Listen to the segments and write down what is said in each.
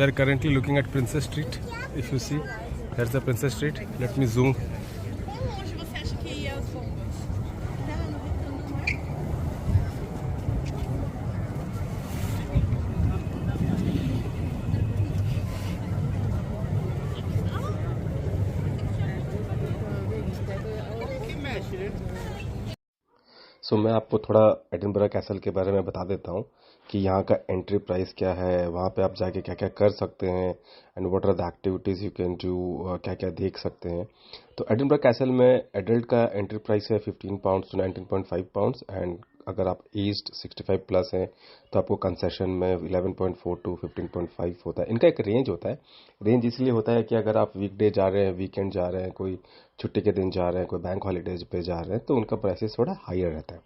We are currently looking at Princess Street. If you see, there's the Princess Street. Let me zoom. मैं आपको थोड़ा Edinburgh castle के बारे में बता देता हूँ कि यहाँ का एंट्री प्राइस क्या है, वहाँ पे आप जाके क्या क्या कर सकते हैं and what are the activities you can do, क्या क्या देख सकते हैं। तो एडिनबरा कैसल में एडल्ट का एंट्री प्राइस है 15 पाउंड्स टू 19.5 पाउंड्स एंड अगर आप एज्ड 65 प्लस हैं तो आपको कंसेशन में 11.4 टू 15.5 होता है। इनका एक रेंज होता है। रेंज इसलिए होता है कि अगर आप वीकडे जा रहे हैं, वीकेंड जा रहे हैं, कोई छुट्टी के दिन जा रहे हैं, कोई बैंक हॉलीडेज पे जा रहे हैं, तो उनका प्राइसेस थोड़ा हायर रहता है।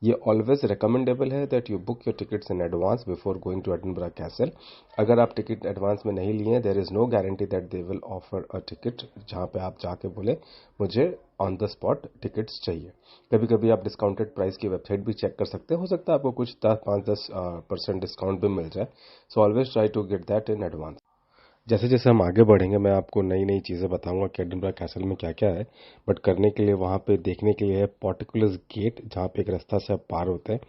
ये ऑलवेज रिकमेंडेबल है that you book your tickets in advance before going to Edinburgh Castle. अगर आप टिकट एडवांस में नहीं लिए हैं, there is no guarantee that they will offer a ticket जहां पे आप जाके बोले मुझे ऑन द स्पॉट टिकट्स चाहिए। कभी कभी आप डिस्काउंटेड प्राइस की वेबसाइट भी चेक कर सकते हैं, हो सकता है आपको कुछ 5-10% डिस्काउंट भी मिल जाए। So always try to get that in advance. जैसे जैसे हम आगे बढ़ेंगे मैं आपको नई नई चीज़ें बताऊंगा कि एडिनबरा कैसल में क्या क्या है। बट करने के लिए वहाँ पे देखने के लिए है पर्टिकुलर्स गेट, जहाँ पे एक रास्ता से आप पार होते हैं।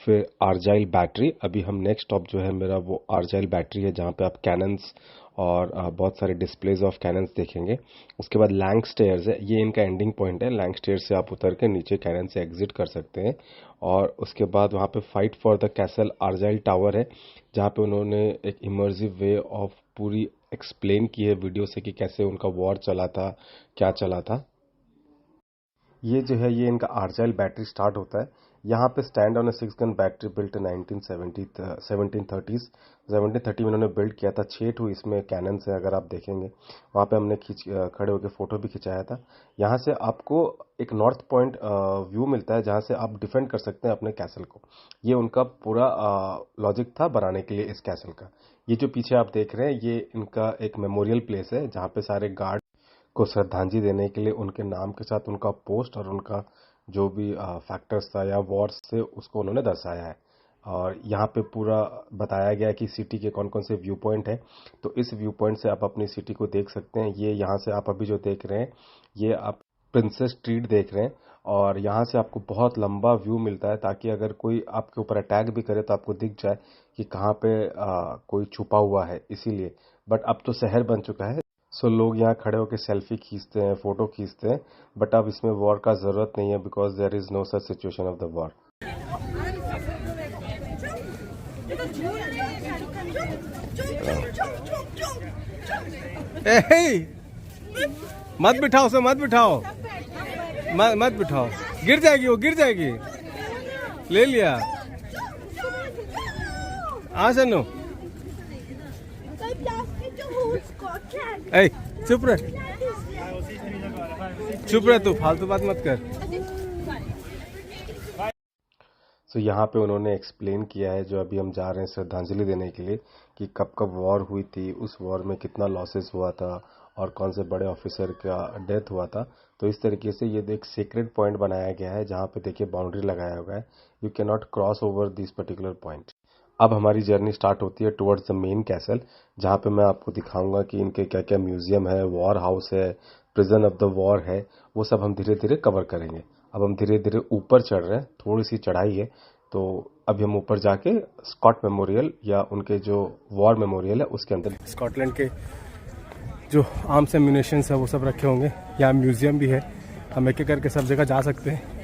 फिर आर्जाइल बैटरी, अभी हम नेक्स्ट स्टॉप जो है मेरा वो आर्जाइल बैटरी है, जहाँ पे आप कैनन्स और बहुत सारे डिस्प्लेज ऑफ कैनन्स देखेंगे। उसके बाद लैंग स्टेयर्स है, ये इनका एंडिंग पॉइंट है। लैंग स्टेयर्स से आप उतर के नीचे कैनन से एग्जिट कर सकते हैं। और उसके बाद वहाँ पे fight for the castle Argyle tower है, जहाँ पे उन्होंने एक इमर्सिव वे ऑफ पूरी एक्सप्लेन की है वीडियो से कि कैसे उनका वॉर चला था, क्या चला था। ये जो है ये इनका आर्जाइल बैटरी स्टार्ट होता है। यहाँ पे stand on 6 gun battery built 1730 में इन्होंने बिल्ड किया था। 6 इसमें कैनन है, अगर आप देखेंगे वहाँ पे हमने खड़े होकर फोटो भी खिंचाया था। यहाँ से आपको एक नॉर्थ पॉइंट व्यू मिलता है, जहाँ से आप डिफेंड कर सकते हैं अपने कैसल को। ये उनका पूरा लॉजिक था बनाने के लिए इस कैसल का। ये जो पीछे आप देख रहे हैं ये इनका एक मेमोरियल प्लेस है, जहाँ पे सारे गार्ड को श्रद्धांजलि देने के लिए उनके नाम के साथ उनका पोस्ट और उनका जो भी फैक्टर्स था या वॉर्स थे उसको उन्होंने दर्शाया है। और यहाँ पे पूरा बताया गया है कि सिटी के कौन कौन से व्यू पॉइंट है। तो इस व्यू पॉइंट से आप अपनी सिटी को देख सकते हैं। ये यहाँ से आप अभी जो देख रहे हैं ये आप प्रिंसेस स्ट्रीट देख रहे हैं, और यहाँ से आपको बहुत लंबा व्यू मिलता है, ताकि अगर कोई आपके ऊपर अटैक भी करे तो आपको दिख जाए कि कहाँ पे कोई छुपा हुआ है, इसीलिए। बट अब तो शहर बन चुका है, सो लोग यहाँ खड़े होकर सेल्फी खींचते हैं, फोटो खींचते हैं। बट अब इसमें वॉर का जरूरत नहीं है, because there is no such situation of the war. मत बिठाओ उसे, मत बिठाओ, मत बिठाओ, गिर जाएगी, वो गिर जाएगी। ले लिया। हाँ सन्नू, ए चुप रह, चुप रह, तू फालतू बात मत कर। सो यहाँ पे उन्होंने एक्सप्लेन किया है, जो अभी हम जा रहे हैं श्रद्धांजलि देने के लिए, कि कब कब वॉर हुई थी, उस वॉर में कितना लॉसेस हुआ था और कौन से बड़े ऑफिसर का डेथ हुआ था। तो इस तरीके से ये एक सीक्रेट पॉइंट बनाया गया है, जहाँ पे देखिए बाउंड्री लगाया हुआ है, you can not cross over this particular point. अब हमारी जर्नी स्टार्ट होती है टुवर्ड्स द मेन कैसल, जहाँ पे मैं आपको दिखाऊंगा कि इनके क्या क्या म्यूजियम है, वॉर हाउस है, प्रिजन ऑफ द वॉर है, वो सब हम धीरे धीरे कवर करेंगे। अब हम धीरे धीरे ऊपर चढ़ रहे हैं, थोड़ी सी चढ़ाई है, तो अभी हम ऊपर जाके स्कॉट मेमोरियल या उनके जो वॉर मेमोरियल है उसके अंदर स्कॉटलैंड के जो आर्म्स एम्यूनिशंस है वो सब रखे होंगे। यहाँ म्यूजियम भी है, हम एक एक करके सब जगह जा सकते हैं।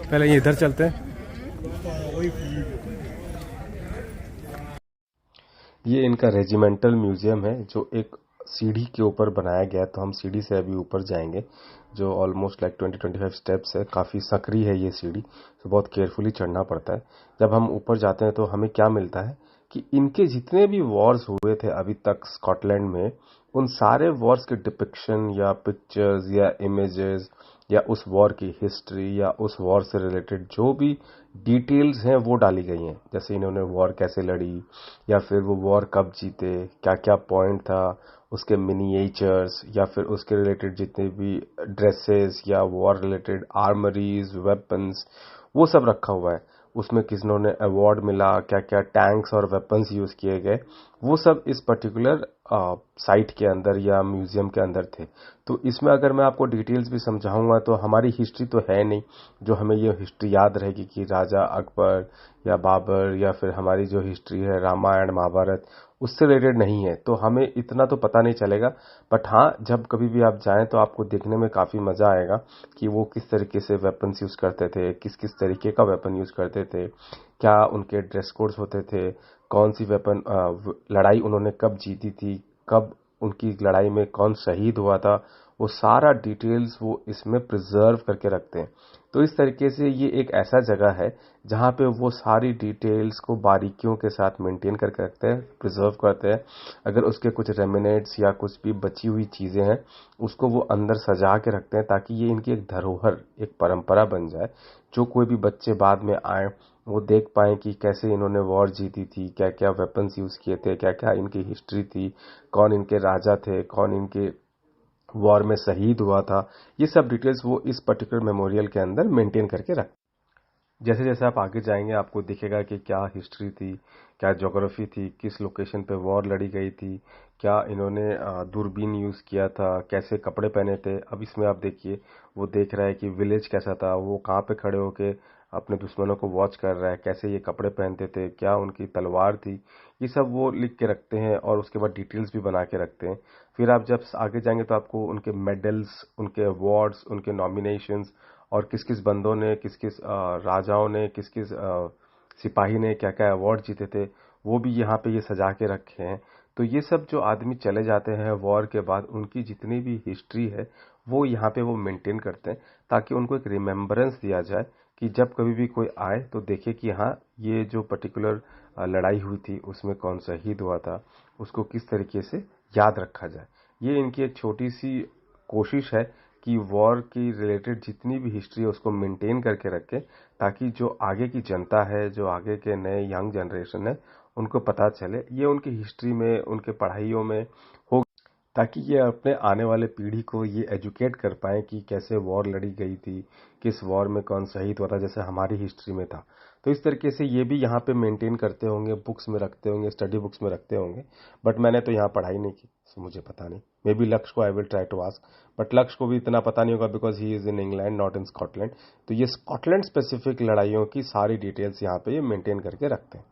पहले ये इधर चलते हैं। ये इनका रेजिमेंटल म्यूजियम है, जो एक सीढ़ी के ऊपर बनाया गया है। तो हम सीढ़ी से अभी ऊपर जाएंगे, जो ऑलमोस्ट लाइक 20-25 स्टेप्स है। काफ़ी सकरी है ये सीढ़ी, तो बहुत केयरफुली चढ़ना पड़ता है। जब हम ऊपर जाते हैं तो हमें क्या मिलता है कि इनके जितने भी वॉर्स हुए थे अभी तक स्कॉटलैंड में, उन सारे वॉर्स के डिपिक्शन या पिक्चर्स या इमेजेस या उस वॉर की हिस्ट्री या उस वॉर से रिलेटेड जो भी डिटेल्स हैं वो डाली गई हैं। जैसे इन्होंने वॉर कैसे लड़ी, या फिर वो वॉर कब जीते, क्या क्या पॉइंट था, उसके मिनिएचर्स, या फिर उसके रिलेटेड जितने भी ड्रेसेस या वॉर रिलेटेड आर्मरीज, वेपन्स, वो सब रखा हुआ है। उसमें किसनों ने अवार्ड मिला, क्या क्या टैंक्स और वेपन्स यूज किए गए, वो सब इस पर्टिकुलर साइट के अंदर या म्यूजियम के अंदर थे। तो इसमें अगर मैं आपको डिटेल्स भी समझाऊंगा तो हमारी हिस्ट्री तो है नहीं जो हमें ये हिस्ट्री याद रहेगी कि राजा अकबर या बाबर या फिर हमारी जो हिस्ट्री है रामायण महाभारत उससे रिलेटेड नहीं है, तो हमें इतना तो पता नहीं चलेगा। बट हाँ, जब कभी भी आप जाएं तो आपको देखने में काफी मजा आएगा कि वो किस तरीके से वेपन्स यूज करते थे, किस किस तरीके का वेपन यूज करते थे, क्या उनके ड्रेस कोड्स होते थे, कौन सी वेपन लड़ाई उन्होंने कब जीती थी, कब उनकी लड़ाई में कौन शहीद हुआ था, वो सारा डिटेल्स वो इसमें प्रिजर्व करके रखते हैं। तो इस तरीके से ये एक ऐसा जगह है जहाँ पे वो सारी डिटेल्स को बारीकियों के साथ मेंटेन करके रखते हैं, प्रिजर्व करते हैं। अगर उसके कुछ रेमिनेट्स या कुछ भी बची हुई चीजें हैं उसको वो अंदर सजा के रखते हैं ताकि ये इनकी एक धरोहर, एक परंपरा बन जाए। जो कोई भी बच्चे बाद में आए वो देख पाए कि कैसे इन्होंने वॉर जीती थी, क्या क्या वेपन्स यूज किए थे, क्या क्या इनकी हिस्ट्री थी, कौन इनके राजा थे, कौन इनके वॉर में शहीद हुआ था। ये सब डिटेल्स वो इस पर्टिकुलर मेमोरियल के अंदर मेंटेन करके रख। जैसे जैसे आप आगे जाएंगे आपको दिखेगा कि क्या हिस्ट्री थी, क्या ज्योग्राफी थी, किस लोकेशन पे वॉर लड़ी गई थी, क्या इन्होंने दूरबीन यूज किया था, कैसे कपड़े पहने थे। अब इसमें आप देखिए वो देख रहा है कि विलेज कैसा था, वो कहाँ पे खड़े होके अपने दुश्मनों को वॉच कर रहा है, कैसे ये कपड़े पहनते थे, क्या उनकी तलवार थी। ये सब वो लिख के रखते हैं और उसके बाद डिटेल्स भी बना के रखते हैं। फिर आप जब आगे जाएंगे तो आपको उनके मेडल्स, उनके अवार्ड्स, उनके नॉमिनेशंस और किस किस बंदों ने, किस किस राजाओं ने, किस किस सिपाही ने क्या क्या अवार्ड जीते थे, वो भी यहाँ पे ये सजा के रखे हैं। तो ये सब जो आदमी चले जाते हैं वॉर के बाद, उनकी जितनी भी हिस्ट्री है वो यहाँ पे वो मेंटेन करते हैं ताकि उनको एक रिमेम्बरेंस दिया जाए कि जब कभी भी कोई आए तो देखे कि हाँ, ये जो पर्टिकुलर लड़ाई हुई थी उसमें कौन शहीद हुआ था, उसको किस तरीके से याद रखा जाए। ये इनकी एक छोटी सी कोशिश है कि वॉर की रिलेटेड जितनी भी हिस्ट्री है उसको मेंटेन करके रखें ताकि जो आगे की जनता है, जो आगे के नए यंग जनरेशन है, उनको पता चले, ये उनकी हिस्ट्री में, उनके पढ़ाइयों में हो, ताकि ये अपने आने वाले पीढ़ी को ये एजुकेट कर पाए कि कैसे वॉर लड़ी गई थी, किस वॉर में कौन शहीद हुआ था, जैसे हमारी हिस्ट्री में था। तो इस तरीके से ये भी यहाँ पे मेंटेन करते होंगे, बुक्स में रखते होंगे, स्टडी बुक्स में रखते होंगे। बट मैंने तो यहाँ पढ़ाई नहीं की, सो मुझे पता नहीं। मे बी लक्ष्य को I will try to ask, but Lakshya को भी इतना पता नहीं होगा because he is in England, not in Scotland. तो ये स्कॉटलैंड स्पेसिफिक लड़ाइयों की सारी डिटेल्स यहाँ पे ये मेंटेन करके रखते हैं।